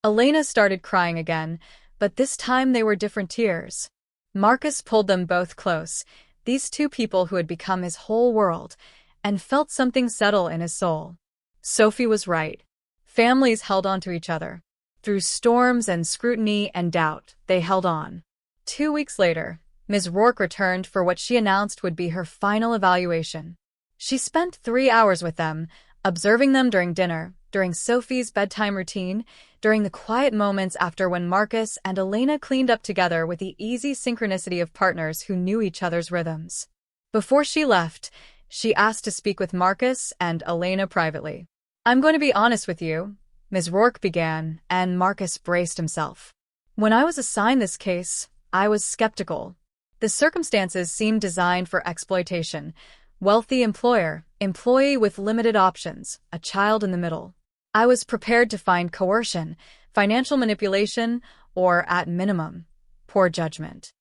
Elena started crying again, but this time they were different tears. Marcus pulled them both close, these 2 people who had become his whole world, and felt something settle in his soul. Sophie was right. Families held on to each other. Through storms and scrutiny and doubt, they held on. 2 weeks later, Ms. Rourke returned for what she announced would be her final evaluation. She spent 3 hours with them, observing them during dinner, during Sophie's bedtime routine, during the quiet moments after when Marcus and Elena cleaned up together with the easy synchronicity of partners who knew each other's rhythms. Before she left, she asked to speak with Marcus and Elena privately. I'm going to be honest with you, Ms. Rourke began, and Marcus braced himself. When I was assigned this case, I was skeptical. The circumstances seemed designed for exploitation. Wealthy employer, employee with limited options, a child in the middle. I was prepared to find coercion, financial manipulation, or, at minimum, poor judgment.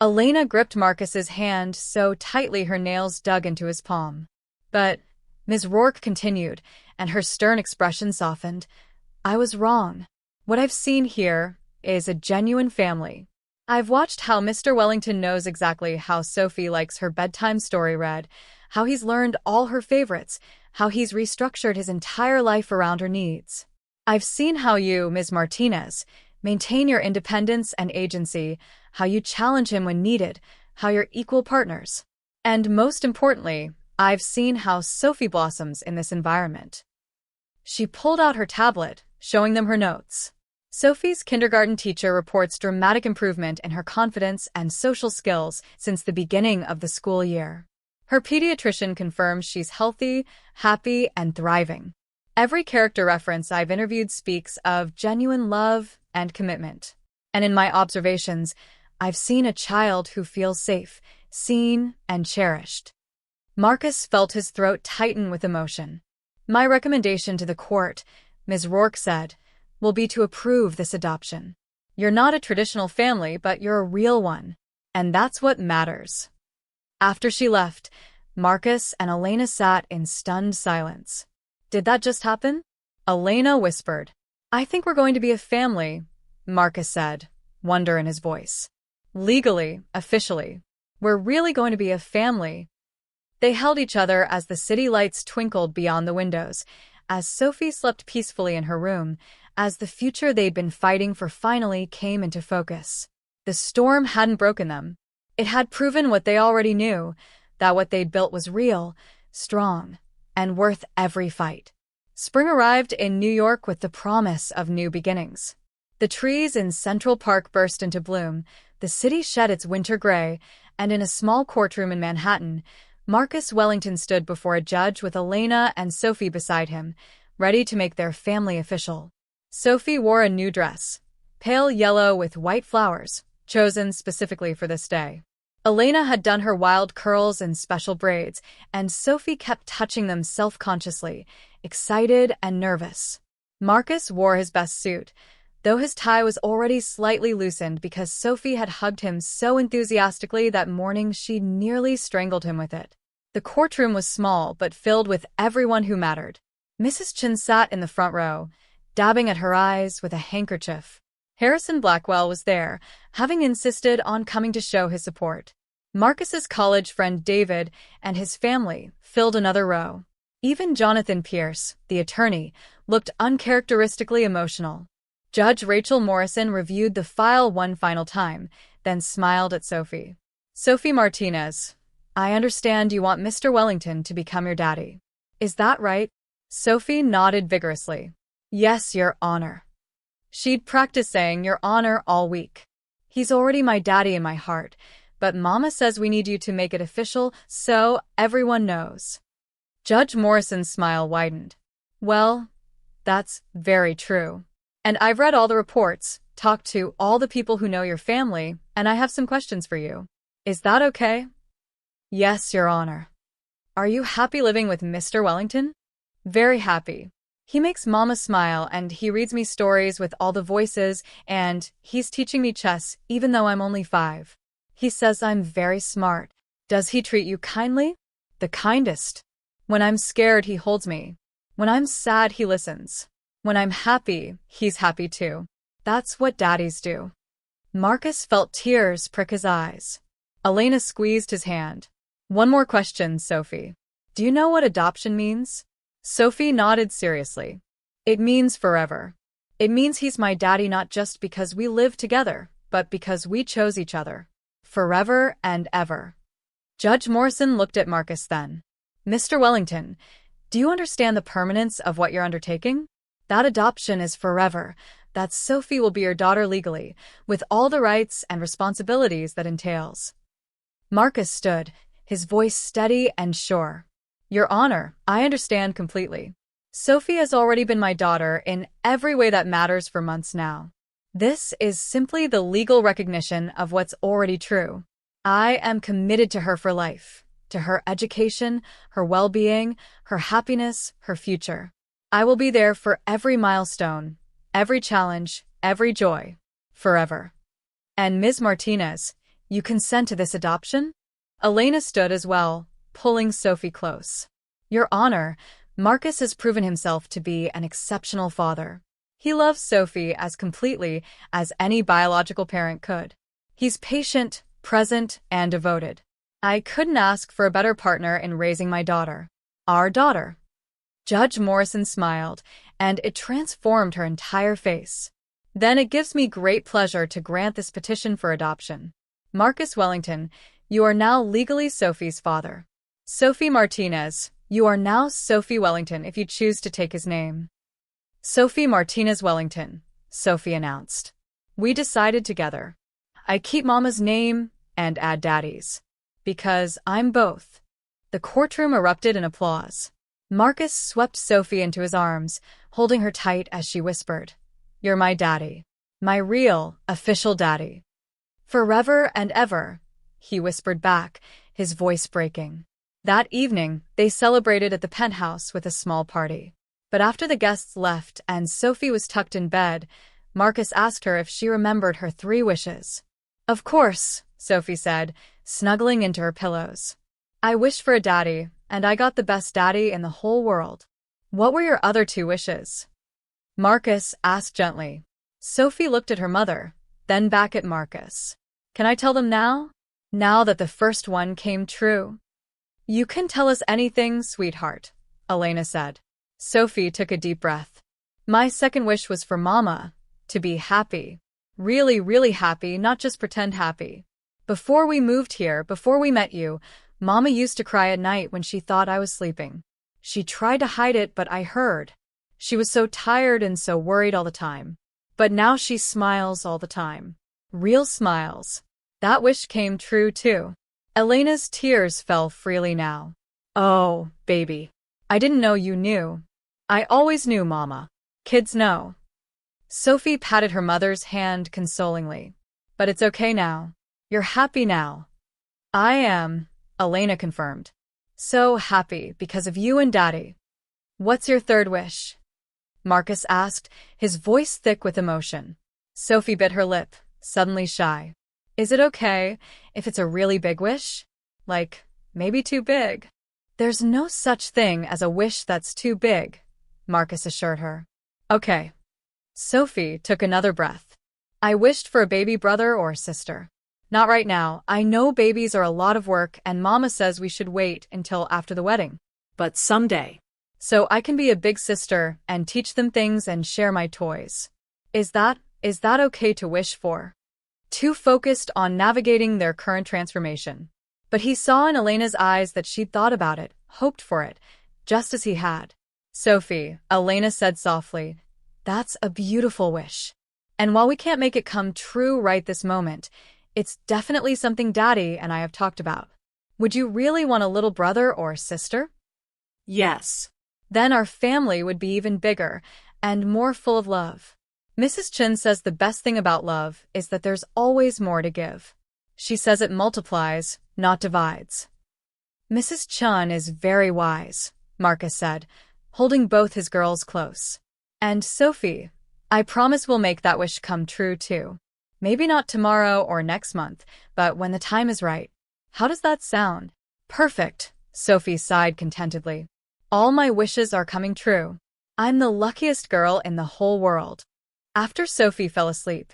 Elena gripped Marcus's hand so tightly her nails dug into his palm. But Ms. Rourke continued, and her stern expression softened. I was wrong. What I've seen here is a genuine family. I've watched how Mr. Wellington knows exactly how Sophie likes her bedtime story read, how he's learned all her favorites, how he's restructured his entire life around her needs. I've seen how you, Ms. Martinez, maintain your independence and agency, how you challenge him when needed, how you're equal partners. And most importantly, I've seen how Sophie blossoms in this environment. She pulled out her tablet, showing them her notes. Sophie's kindergarten teacher reports dramatic improvement in her confidence and social skills since the beginning of the school year. Her pediatrician confirms she's healthy, happy, and thriving. Every character reference I've interviewed speaks of genuine love and commitment. And in my observations, I've seen a child who feels safe, seen, and cherished. Marcus felt his throat tighten with emotion. My recommendation to the court, Ms. Rourke said, will be to approve this adoption. You're not a traditional family, but you're a real one. And that's what matters. After she left, Marcus and Elena sat in stunned silence. Did that just happen? Elena whispered. I think we're going to be a family, Marcus said, wonder in his voice. Legally, officially. We're really going to be a family. They held each other as the city lights twinkled beyond the windows, as Sophie slept peacefully in her room, as the future they'd been fighting for finally came into focus. The storm hadn't broken them. It had proven what they already knew, that what they'd built was real, strong, and worth every fight. Spring arrived in New York with the promise of new beginnings. The trees in Central Park burst into bloom, the city shed its winter gray, and in a small courtroom in Manhattan, Marcus Wellington stood before a judge with Elena and Sophie beside him, ready to make their family official. Sophie wore a new dress, pale yellow with white flowers, chosen specifically for this day. Elena had done her wild curls and special braids, and Sophie kept touching them self-consciously, excited and nervous. Marcus wore his best suit, though his tie was already slightly loosened because Sophie had hugged him so enthusiastically that morning she nearly strangled him with it. The courtroom was small but filled with everyone who mattered. Mrs. Chen sat in the front row, dabbing at her eyes with a handkerchief. Harrison Blackwell was there, having insisted on coming to show his support. Marcus's college friend David and his family filled another row. Even Jonathan Pierce, the attorney, looked uncharacteristically emotional. Judge Rachel Morrison reviewed the file one final time, then smiled at Sophie. Sophie Martinez, I understand you want Mr. Wellington to become your daddy. Is that right? Sophie nodded vigorously. Yes, Your Honor. She'd practiced saying Your Honor all week. He's already my daddy in my heart, but Mama says we need you to make it official so everyone knows. Judge Morrison's smile widened. Well, that's very true. And I've read all the reports, talked to all the people who know your family, and I have some questions for you. Is that okay? Yes, Your Honor. Are you happy living with Mr. Wellington? Very happy. He makes Mama smile and he reads me stories with all the voices and he's teaching me chess even though I'm only 5. He says I'm very smart. Does he treat you kindly? The kindest. When I'm scared, he holds me. When I'm sad, he listens. When I'm happy, he's happy too. That's what daddies do. Marcus felt tears prick his eyes. Elena squeezed his hand. One more question, Sophie. Do you know what adoption means? Sophie nodded seriously. It means forever. It means he's my daddy not just because we live together, but because we chose each other. Forever and ever. Judge Morrison looked at Marcus then. Mr. Wellington, do you understand the permanence of what you're undertaking? That adoption is forever. That Sophie will be your daughter legally, with all the rights and responsibilities that entails. Marcus stood, his voice steady and sure. Your Honor, I understand completely. Sophie has already been my daughter in every way that matters for months now. This is simply the legal recognition of what's already true. I am committed to her for life, to her education, her well-being, her happiness, her future. I will be there for every milestone, every challenge, every joy, forever. And Ms. Martinez, you consent to this adoption? Elena stood as well, pulling Sophie close. Your Honor, Marcus has proven himself to be an exceptional father. He loves Sophie as completely as any biological parent could. He's patient, present, and devoted. I couldn't ask for a better partner in raising my daughter. Our daughter. Judge Morrison smiled, and it transformed her entire face. Then it gives me great pleasure to grant this petition for adoption. Marcus Wellington, you are now legally Sophie's father. Sophie Martinez, you are now Sophie Wellington if you choose to take his name. Sophie Martinez Wellington, Sophie announced. We decided together. I keep Mama's name and add Daddy's. Because I'm both. The courtroom erupted in applause. Marcus swept Sophie into his arms, holding her tight as she whispered, You're my daddy. My real, official daddy. Forever and ever, he whispered back, his voice breaking. That evening, they celebrated at the penthouse with a small party. But after the guests left and Sophie was tucked in bed, Marcus asked her if she remembered her 3 wishes. Of course, Sophie said, snuggling into her pillows. I wished for a daddy, and I got the best daddy in the whole world. What were your other 2 wishes? Marcus asked gently. Sophie looked at her mother, then back at Marcus. Can I tell them now? Now that the first one came true? You can tell us anything, sweetheart, Elena said. Sophie took a deep breath. My second wish was for Mama, to be happy. Really, really happy, not just pretend happy. Before we moved here, before we met you, Mama used to cry at night when she thought I was sleeping. She tried to hide it, but I heard. She was so tired and so worried all the time. But now she smiles all the time. Real smiles. That wish came true, too. Elena's tears fell freely now. Oh, baby. I didn't know you knew. I always knew, Mama. Kids know. Sophie patted her mother's hand consolingly. But it's okay now. You're happy now. I am, Elena confirmed. So happy because of you and Daddy. What's your third wish? Marcus asked, his voice thick with emotion. Sophie bit her lip, suddenly shy. Is it okay if it's a really big wish? Like, maybe too big? There's no such thing as a wish that's too big, Marcus assured her. Okay. Sophie took another breath. I wished for a baby brother or sister. Not right now. I know babies are a lot of work and Mama says we should wait until after the wedding. But someday. So I can be a big sister and teach them things and share my toys. Is that okay to wish for? Too focused on navigating their current transformation. But he saw in Elena's eyes that she'd thought about it, hoped for it, just as he had. Sophie, Elena said softly, that's a beautiful wish. And while we can't make it come true right this moment, it's definitely something Daddy and I have talked about. Would you really want a little brother or sister? Yes. Then our family would be even bigger and more full of love. Mrs. Chen says the best thing about love is that there's always more to give. She says it multiplies, not divides. Mrs. Chen is very wise, Marcus said, holding both his girls close. And Sophie, I promise we'll make that wish come true too. Maybe not tomorrow or next month, but when the time is right. How does that sound? Perfect, Sophie sighed contentedly. All my wishes are coming true. I'm the luckiest girl in the whole world. After Sophie fell asleep,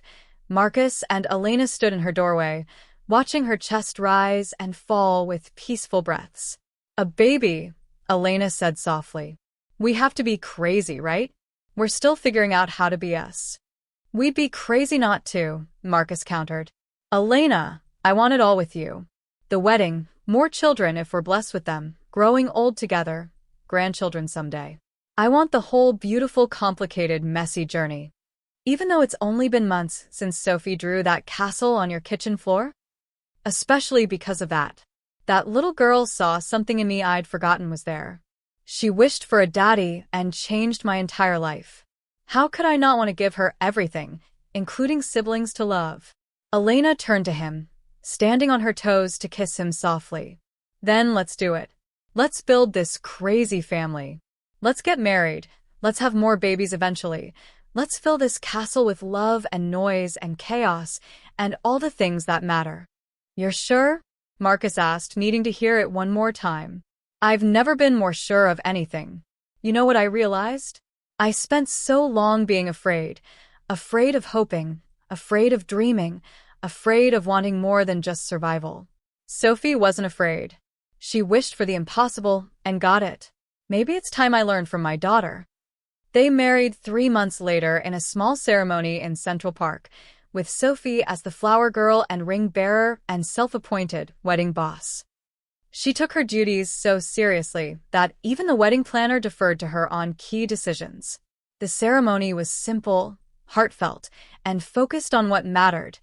Marcus and Elena stood in her doorway, watching her chest rise and fall with peaceful breaths. A baby, Elena said softly. We have to be crazy, right? We're still figuring out how to be us. We'd be crazy not to, Marcus countered. Elena, I want it all with you. The wedding, more children if we're blessed with them, growing old together, grandchildren someday. I want the whole beautiful, complicated, messy journey. Even though it's only been months since Sophie drew that castle on your kitchen floor? Especially because of that. That little girl saw something in me I'd forgotten was there. She wished for a daddy and changed my entire life. How could I not want to give her everything, including siblings to love. Elena turned to him, standing on her toes to kiss him softly. Then let's do it. Let's build this crazy family. Let's get married. Let's have more babies eventually. Let's fill this castle with love and noise and chaos and all the things that matter. You're sure? Marcus asked, needing to hear it one more time. I've never been more sure of anything. You know what I realized? I spent so long being afraid. Afraid of hoping. Afraid of dreaming. Afraid of wanting more than just survival. Sophie wasn't afraid. She wished for the impossible and got it. Maybe it's time I learned from my daughter. They married 3 months later in a small ceremony in Central Park, with Sophie as the flower girl and ring bearer and self-appointed wedding boss. She took her duties so seriously that even the wedding planner deferred to her on key decisions. The ceremony was simple, heartfelt, and focused on what mattered: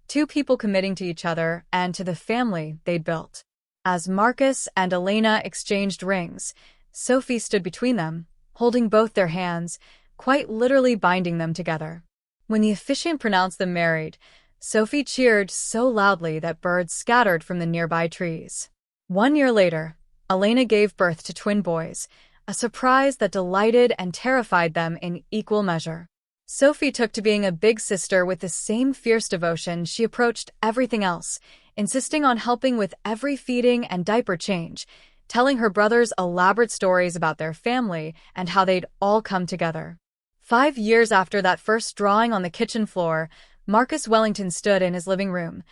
2 people committing to each other and to the family they'd built. As Marcus and Elena exchanged rings, Sophie stood between them, holding both their hands, quite literally binding them together. When the officiant pronounced them married, Sophie cheered so loudly that birds scattered from the nearby trees. 1 year later, Elena gave birth to twin boys, a surprise that delighted and terrified them in equal measure. Sophie took to being a big sister with the same fierce devotion she approached everything else, insisting on helping with every feeding and diaper change, telling her brothers elaborate stories about their family and how they'd all come together. 5 years after that first drawing on the kitchen floor, Marcus Wellington stood in his living room,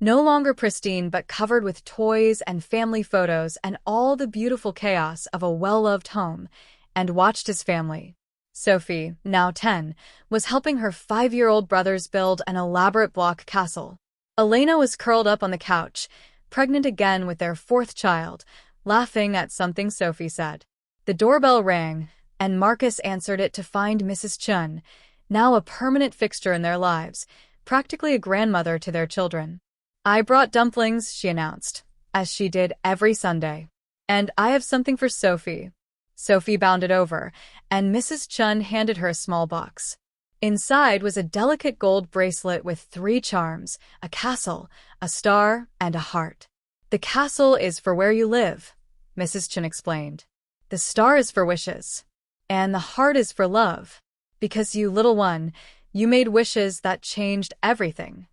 no longer pristine but covered with toys and family photos and all the beautiful chaos of a well-loved home, and watched his family. Sophie, now 10, was helping her 5-year-old brothers build an elaborate block castle. Elena was curled up on the couch, pregnant again with their 4th child, laughing at something Sophie said. The doorbell rang, and Marcus answered it to find Mrs. Chun, now a permanent fixture in their lives, practically a grandmother to their children. I brought dumplings, she announced, as she did every Sunday. And I have something for Sophie. Sophie bounded over, and Mrs. Chun handed her a small box. Inside was a delicate gold bracelet with 3 charms, a castle, a star, and a heart. The castle is for where you live, Mrs. Chun explained. The star is for wishes. And the heart is for love. Because you little one, you made wishes that changed everything.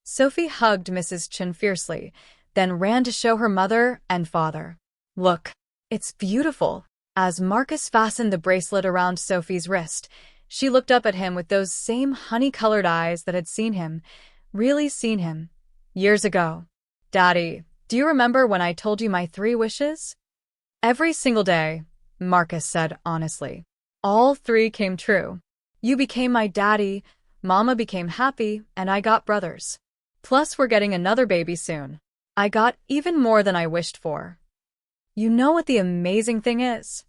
Sophie hugged Mrs. Chun fiercely, then ran to show her mother and father. Look, it's beautiful. As Marcus fastened the bracelet around Sophie's wrist, she looked up at him with those same honey-colored eyes that had seen him, really seen him, years ago. Daddy, do you remember when I told you my 3 wishes? Every single day, Marcus said honestly. All 3 came true. You became my daddy, Mama became happy, and I got brothers. Plus, we're getting another baby soon. I got even more than I wished for. You know what the amazing thing is?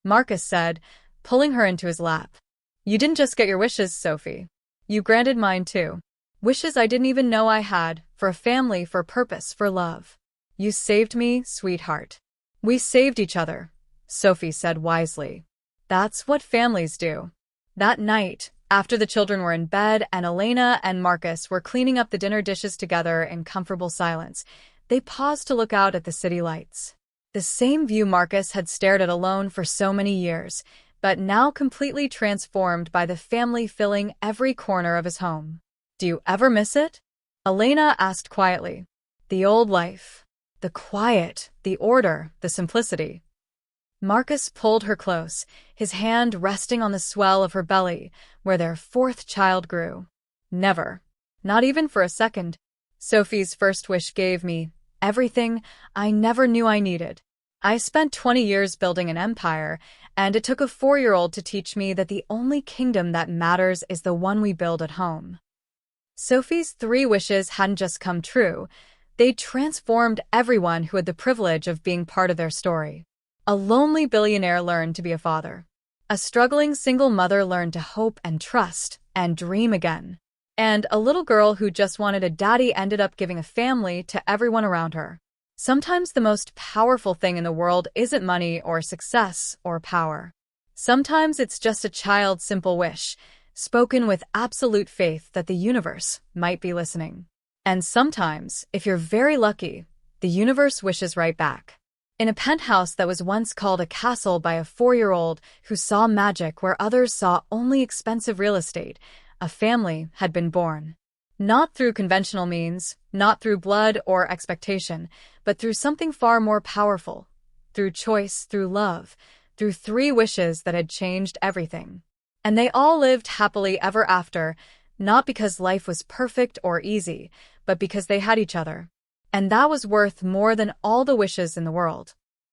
Marcus said, pulling her into his lap. You didn't just get your wishes, Sophie. You granted mine too. Wishes I didn't even know I had, for a family, for purpose, for love. You saved me, sweetheart. We saved each other, Sophie said wisely. That's what families do. That night, after the children were in bed and Elena and Marcus were cleaning up the dinner dishes together in comfortable silence, they paused to look out at the city lights. The same view Marcus had stared at alone for so many years, but now completely transformed by the family filling every corner of his home. Do you ever miss it? Elena asked quietly. The old life. The quiet, the order, the simplicity. Marcus pulled her close, his hand resting on the swell of her belly, where their 4th child grew. Never. Not even for a second. Sophie's first wish gave me everything I never knew I needed. I spent 20 years building an empire, and it took a 4-year-old to teach me that the only kingdom that matters is the one we build at home. Sophie's 3 wishes hadn't just come true. They transformed everyone who had the privilege of being part of their story. A lonely billionaire learned to be a father. A struggling single mother learned to hope and trust and dream again. And a little girl who just wanted a daddy ended up giving a family to everyone around her. Sometimes the most powerful thing in the world isn't money or success or power. Sometimes it's just a child's simple wish, spoken with absolute faith that the universe might be listening. And sometimes, if you're very lucky, the universe wishes right back. In a penthouse that was once called a castle by a 4-year-old who saw magic where others saw only expensive real estate, a family had been born. Not through conventional means, not through blood or expectation, but through something far more powerful. Through choice, through love, through 3 wishes that had changed everything. And they all lived happily ever after, not because life was perfect or easy, but because they had each other. And that was worth more than all the wishes in the world.